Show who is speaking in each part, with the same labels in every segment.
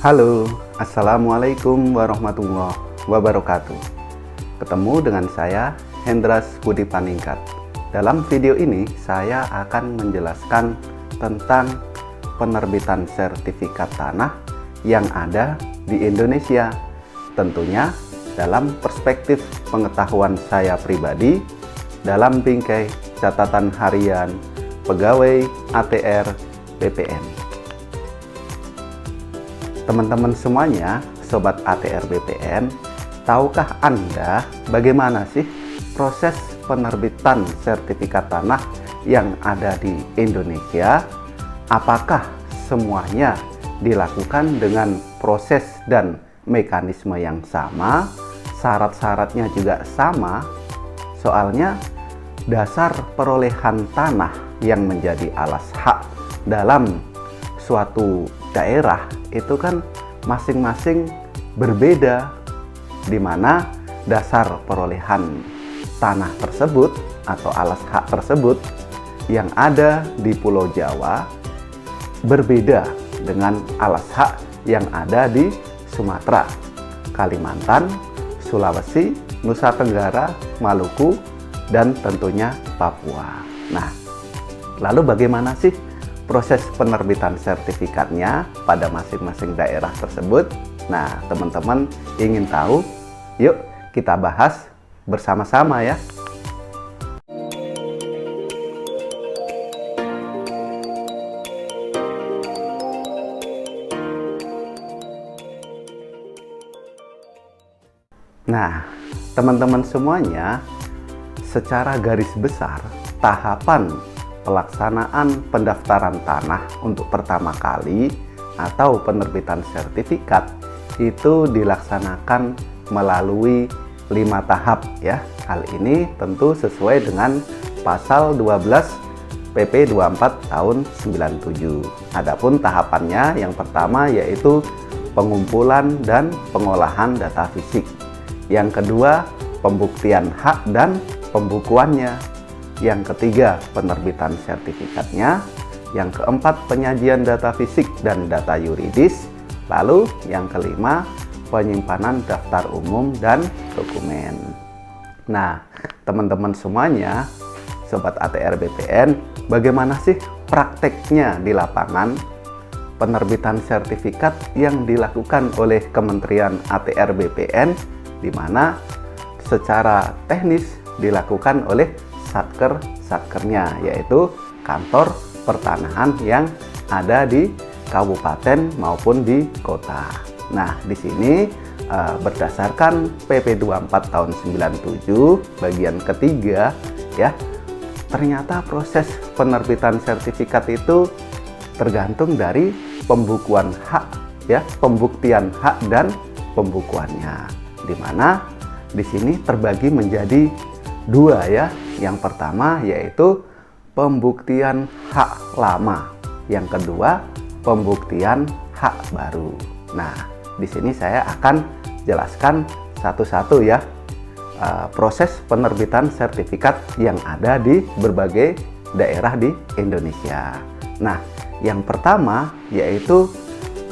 Speaker 1: Halo, Assalamualaikum warahmatullahi wabarakatuh. Ketemu dengan saya, Hendras Budi Paningkat. Dalam video ini, saya akan menjelaskan tentang penerbitan sertifikat tanah yang ada di Indonesia. Tentunya dalam perspektif pengetahuan saya pribadi, dalam bingkai catatan harian pegawai ATR BPN. Teman-teman semuanya, Sobat ATR BPN, tahukah Anda bagaimana sih proses penerbitan sertifikat tanah yang ada di Indonesia? Apakah semuanya dilakukan dengan proses dan mekanisme yang sama? Syarat-syaratnya juga sama? Soalnya dasar perolehan tanah yang menjadi alas hak dalam suatu daerah itu kan masing-masing berbeda, di mana dasar perolehan tanah tersebut atau alas hak tersebut yang ada di Pulau Jawa berbeda dengan alas hak yang ada di Sumatera, Kalimantan, Sulawesi, Nusa Tenggara, Maluku, dan tentunya Papua. Nah, lalu bagaimana sih proses penerbitan sertifikatnya pada masing-masing daerah tersebut? Nah, teman-teman ingin tahu? Yuk kita bahas bersama-sama ya. Nah, teman-teman semuanya, secara garis besar tahapan pelaksanaan pendaftaran tanah untuk pertama kali atau penerbitan sertifikat itu dilaksanakan melalui 5 tahap ya. Hal ini tentu sesuai dengan pasal 12 PP 24 tahun 97. Adapun tahapannya yang pertama yaitu pengumpulan dan pengolahan data fisik. Yang kedua, pembuktian hak dan pembukuannya. Yang ketiga, penerbitan sertifikatnya. Yang keempat, penyajian data fisik dan data yuridis. Lalu yang kelima, penyimpanan daftar umum dan dokumen. Nah, teman-teman semuanya, Sobat ATR BPN, bagaimana sih prakteknya di lapangan penerbitan sertifikat yang dilakukan oleh Kementerian ATR BPN, di mana secara teknis dilakukan oleh satkernya, yaitu kantor pertanahan yang ada di kabupaten maupun di kota. Nah, di sini berdasarkan PP 24 tahun 97 bagian ketiga ya, ternyata proses penerbitan sertifikat itu tergantung dari pembukuan hak ya, pembuktian hak dan pembukuannya, di mana di sini terbagi menjadi dua ya. Yang pertama yaitu pembuktian hak lama, yang kedua pembuktian hak baru. Nah, di sini saya akan jelaskan satu-satu ya proses penerbitan sertifikat yang ada di berbagai daerah di Indonesia. Nah, yang pertama yaitu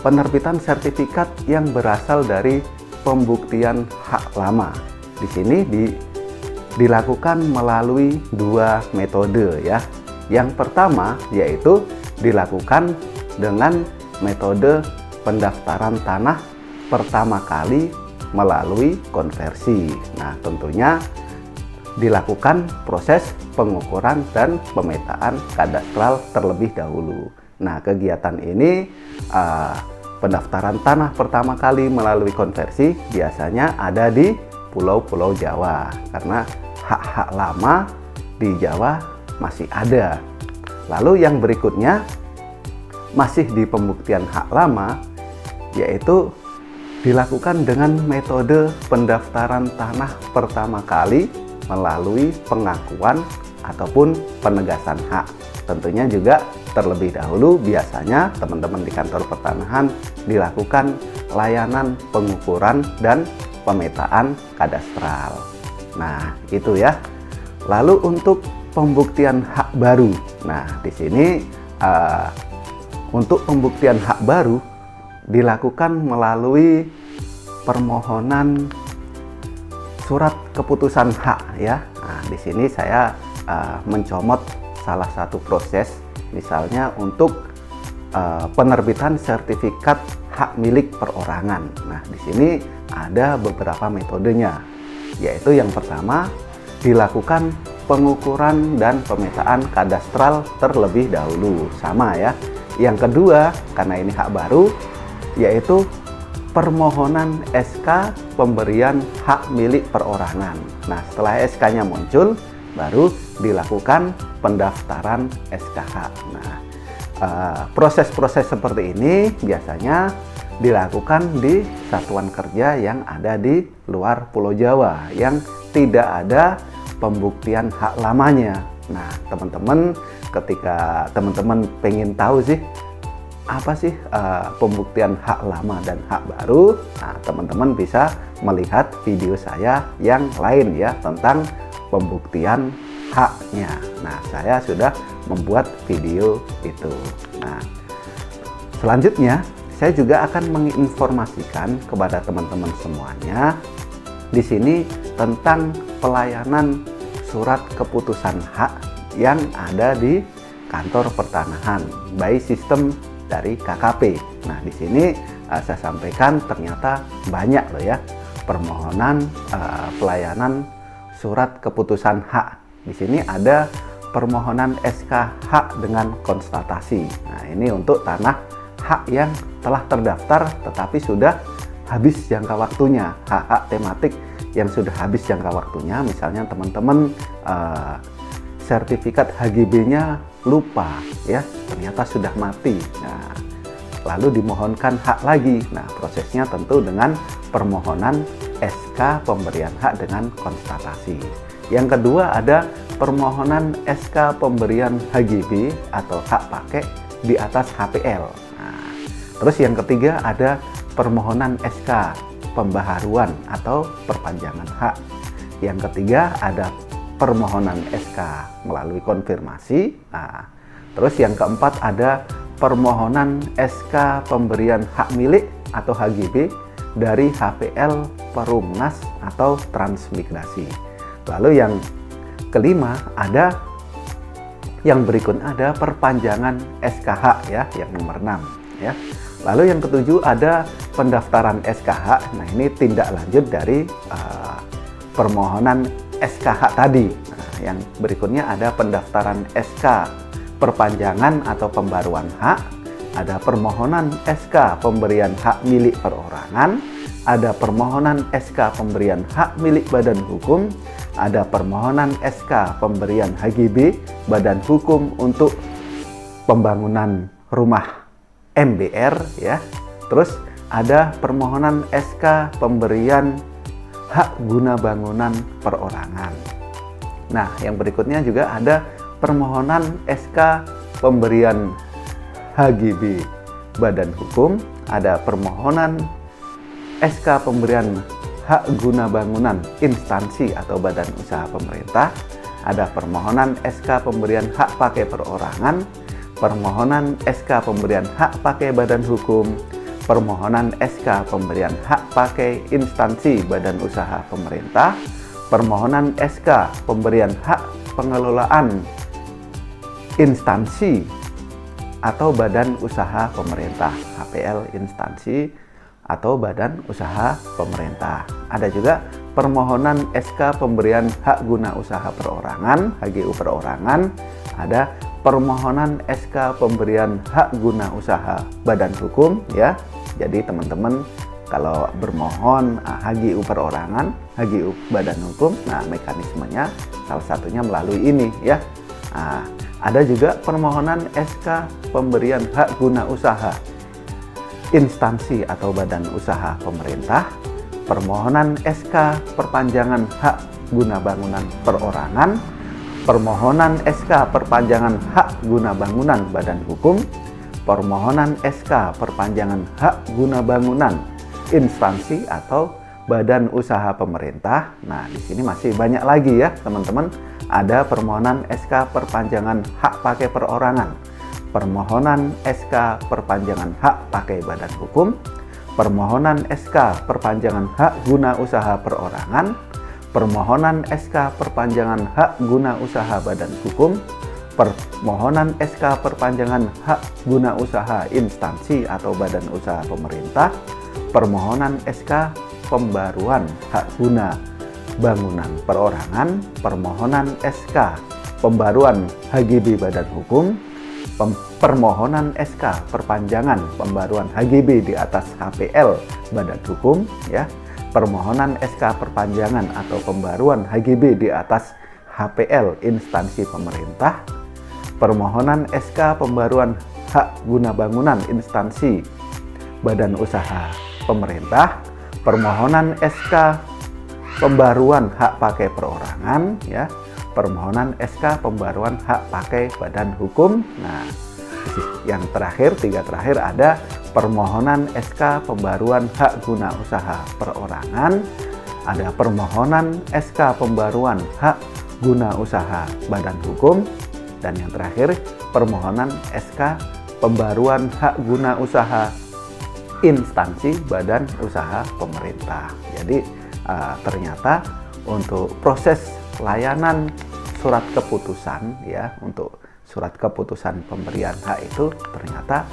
Speaker 1: penerbitan sertifikat yang berasal dari pembuktian hak lama. Di sini dilakukan melalui dua metode ya. Yang pertama yaitu dilakukan dengan metode pendaftaran tanah pertama kali melalui konversi. Nah, tentunya dilakukan proses pengukuran dan pemetaan kadastral terlebih dahulu. Nah, kegiatan ini pendaftaran tanah pertama kali melalui konversi biasanya ada di pulau-pulau Jawa, karena hak-hak lama di Jawa masih ada. Lalu yang berikutnya masih di pembuktian hak lama, yaitu dilakukan dengan metode pendaftaran tanah pertama kali melalui pengakuan ataupun penegasan hak. Tentunya juga terlebih dahulu biasanya teman-teman di kantor pertanahan dilakukan layanan pengukuran dan pemetaan kadastral. Nah, itu ya. Lalu untuk pembuktian hak baru. Nah, di sini untuk pembuktian hak baru dilakukan melalui permohonan surat keputusan hak ya. Nah, di sini saya mencomot salah satu proses, misalnya untuk penerbitan sertifikat hak milik perorangan. Nah, di sini ada beberapa metodenya, yaitu yang pertama dilakukan pengukuran dan pemetaan kadastral terlebih dahulu, sama ya. Yang kedua, karena ini hak baru, yaitu permohonan SK pemberian hak milik perorangan. Nah, setelah SK-nya muncul, baru dilakukan pendaftaran SKH. Nah, proses-proses seperti ini biasanya dilakukan di satuan kerja yang ada di luar Pulau Jawa, yang tidak ada pembuktian hak lamanya. Nah, teman-teman, ketika teman-teman pengen tahu sih apa sih pembuktian hak lama dan hak baru, nah, teman-teman bisa melihat video saya yang lain ya tentang pembuktian haknya. Nah, saya sudah membuat video itu. Nah, selanjutnya saya juga akan menginformasikan kepada teman-teman semuanya di sini tentang pelayanan surat keputusan hak yang ada di kantor pertanahan by sistem dari KKP. Nah, di sini saya sampaikan ternyata banyak loh ya permohonan pelayanan surat keputusan hak. Di sini ada permohonan SK hak dengan konstatasi. Nah, ini untuk tanah hak yang telah terdaftar tetapi sudah habis jangka waktunya, hak-hak tematik yang sudah habis jangka waktunya. Misalnya teman-teman sertifikat HGB-nya lupa ya, ternyata sudah mati. Nah, lalu dimohonkan hak lagi. Nah, prosesnya tentu dengan permohonan SK pemberian hak dengan konstatasi. Yang kedua ada permohonan SK pemberian HGB atau hak pakai di atas HPL. Nah, terus yang ketiga ada permohonan SK pembaharuan atau perpanjangan hak. Yang ketiga ada permohonan SK melalui konfirmasi. Nah, terus yang keempat ada permohonan SK pemberian hak milik atau HGB dari HPL Perumnas atau transmigrasi. Lalu yang kelima ada yang berikutnya ada perpanjangan SKH ya, yang nomor 6 ya. Lalu yang ketujuh ada pendaftaran SKH. Nah, ini tindak lanjut dari permohonan SKH tadi. Nah, yang berikutnya ada pendaftaran SK perpanjangan atau pembaruan hak, ada permohonan SK pemberian hak milik perorangan, ada permohonan SK pemberian hak milik badan hukum, ada permohonan SK pemberian HGB badan hukum untuk pembangunan rumah MBR ya. Terus ada permohonan SK pemberian hak guna bangunan perorangan. Nah, yang berikutnya juga ada permohonan SK pemberian HGB badan hukum, ada permohonan SK pemberian hak guna bangunan instansi atau badan usaha pemerintah, ada permohonan SK pemberian hak pakai perorangan, permohonan SK pemberian hak pakai badan hukum, permohonan SK pemberian hak pakai instansi badan usaha pemerintah, permohonan SK pemberian hak pengelolaan instansi atau badan usaha pemerintah, HPL instansi atau badan usaha pemerintah. Ada juga permohonan SK pemberian hak guna usaha perorangan, HGU perorangan, ada permohonan SK pemberian hak guna usaha badan hukum ya. Jadi teman-teman kalau bermohon HGU perorangan, HGU badan hukum, nah mekanismenya salah satunya melalui ini ya. Nah, ada juga permohonan SK pemberian hak guna usaha instansi atau badan usaha pemerintah, permohonan SK perpanjangan hak guna bangunan perorangan, permohonan SK perpanjangan hak guna bangunan badan hukum, permohonan SK perpanjangan hak guna bangunan instansi atau badan usaha pemerintah. Nah, di sini masih banyak lagi ya teman-teman. Ada permohonan SK perpanjangan hak pakai perorangan, permohonan SK perpanjangan hak pakai badan hukum, permohonan SK perpanjangan hak guna usaha perorangan, permohonan SK perpanjangan hak guna usaha badan hukum, permohonan SK perpanjangan hak guna usaha instansi atau badan usaha pemerintah, permohonan SK pembaruan hak guna bangunan perorangan, permohonan SK pembaruan HGB badan hukum, permohonan SK perpanjangan pembaruan HGB di atas HPL badan hukum, ya, permohonan SK perpanjangan atau pembaruan HGB di atas HPL instansi pemerintah, permohonan SK pembaruan hak guna bangunan instansi badan usaha pemerintah, permohonan SK pembaruan hak pakai perorangan, ya, permohonan SK pembaruan hak pakai badan hukum. Nah, yang terakhir, tiga terakhir ada permohonan SK pembaruan hak guna usaha perorangan, ada permohonan SK pembaruan hak guna usaha badan hukum, dan yang terakhir permohonan SK pembaruan hak guna usaha instansi badan usaha pemerintah. Jadi ternyata untuk proses layanan surat keputusan, ya, untuk surat keputusan pemberian hak itu ternyata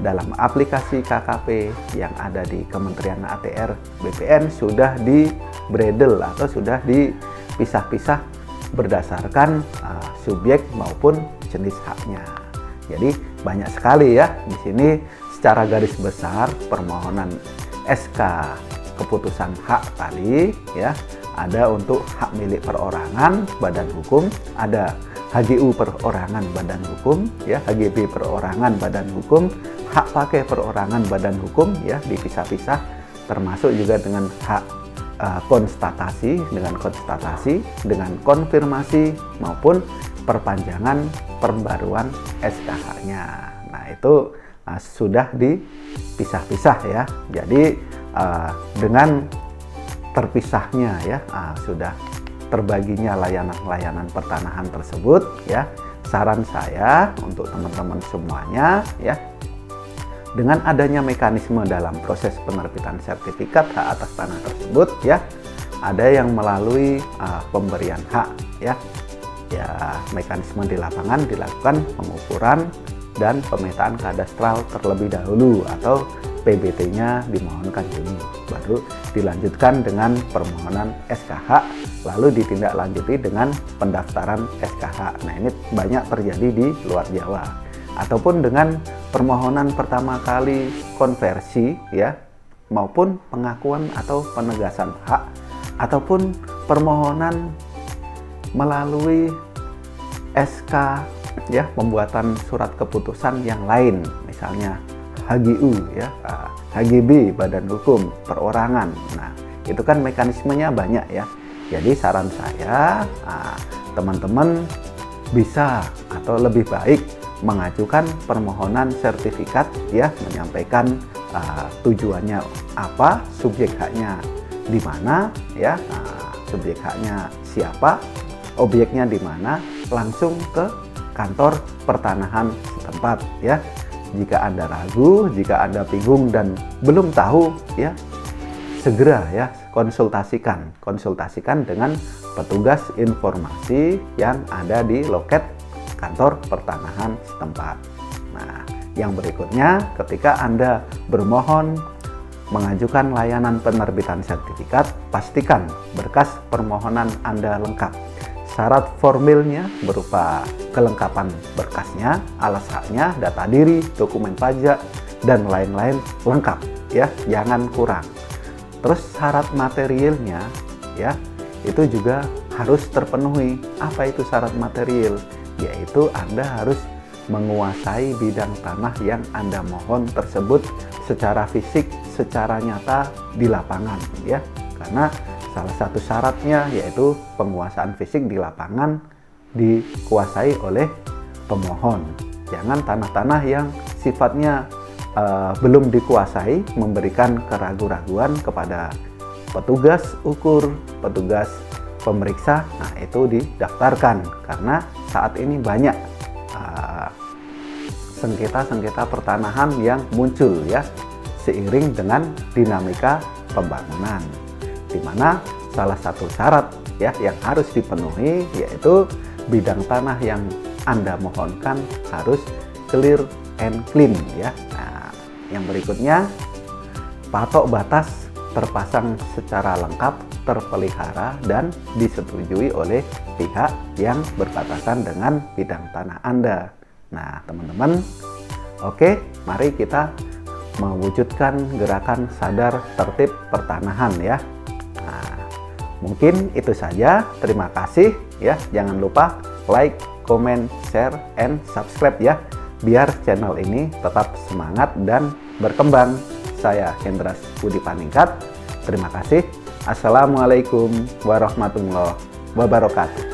Speaker 1: dalam aplikasi KKP yang ada di Kementerian ATR BPN sudah di bredel atau sudah dipisah-pisah berdasarkan subjek maupun jenis haknya. Jadi banyak sekali, ya, di sini secara garis besar permohonan SK keputusan hak tadi, ya, ada untuk hak milik perorangan badan hukum, ada HGU perorangan badan hukum, ya, HGB perorangan badan hukum, hak pakai perorangan badan hukum, ya, dipisah-pisah, termasuk juga dengan hak konstatasi, dengan konfirmasi maupun perpanjangan pembaruan SKH-nya. Nah, itu sudah dipisah-pisah, ya. Jadi dengan terpisahnya, ya, sudah terbaginya layanan-layanan pertanahan tersebut, ya, saran saya untuk teman-teman semuanya, ya, dengan adanya mekanisme dalam proses penerbitan sertifikat hak atas tanah tersebut, ya, ada yang melalui pemberian hak, ya, mekanisme di lapangan dilakukan pengukuran dan pemetaan kadastral terlebih dahulu atau PBT-nya dimohonkan dulu, baru dilanjutkan dengan permohonan SKH, lalu ditindaklanjuti dengan pendaftaran SKH. Nah, ini banyak terjadi di luar Jawa. Ataupun dengan permohonan pertama kali konversi, ya, maupun pengakuan atau penegasan hak, ataupun permohonan melalui SK, ya, pembuatan surat keputusan yang lain, misalnya HGU, ya, HGB badan hukum perorangan. Nah, itu kan mekanismenya banyak, ya. Jadi saran saya, teman-teman bisa atau lebih baik mengajukan permohonan sertifikat, ya, menyampaikan tujuannya apa, subjek haknya di mana, ya, subjek haknya siapa, objeknya di mana, langsung ke kantor pertanahan setempat, ya. Jika Anda ragu, jika Anda bingung dan belum tahu, ya, segera, ya, konsultasikan dengan petugas informasi yang ada di loket kantor pertanahan setempat. Nah, yang berikutnya, ketika Anda bermohon mengajukan layanan penerbitan sertifikat, pastikan berkas permohonan Anda lengkap. Syarat formilnya berupa kelengkapan berkasnya, alas haknya, data diri, dokumen pajak, dan lain-lain lengkap, ya, jangan kurang. Terus syarat materialnya, ya, itu juga harus terpenuhi. Apa itu syarat material? Yaitu Anda harus menguasai bidang tanah yang Anda mohon tersebut secara fisik, secara nyata di lapangan, ya. Karena salah satu syaratnya yaitu penguasaan fisik di lapangan dikuasai oleh pemohon. Jangan tanah-tanah yang sifatnya belum dikuasai memberikan keraguan-raguan kepada petugas ukur, petugas pemeriksa. Nah, itu didaftarkan karena saat ini banyak sengketa-sengketa pertanahan yang muncul ya seiring dengan dinamika pembangunan, di mana salah satu syarat ya yang harus dipenuhi yaitu bidang tanah yang Anda mohonkan harus clear and clean ya. Nah, yang berikutnya, patok batas terpasang secara lengkap, terpelihara dan disetujui oleh pihak yang berbatasan dengan bidang tanah Anda. Nah, teman-teman, oke, mari kita mewujudkan gerakan sadar tertib pertanahan ya. Nah, mungkin itu saja. Terima kasih ya. Jangan lupa like, comment, share, and subscribe ya, biar channel ini tetap semangat dan berkembang. Saya Hendras Budi Paningkat. Terima kasih. Assalamualaikum warahmatullahi wabarakatuh.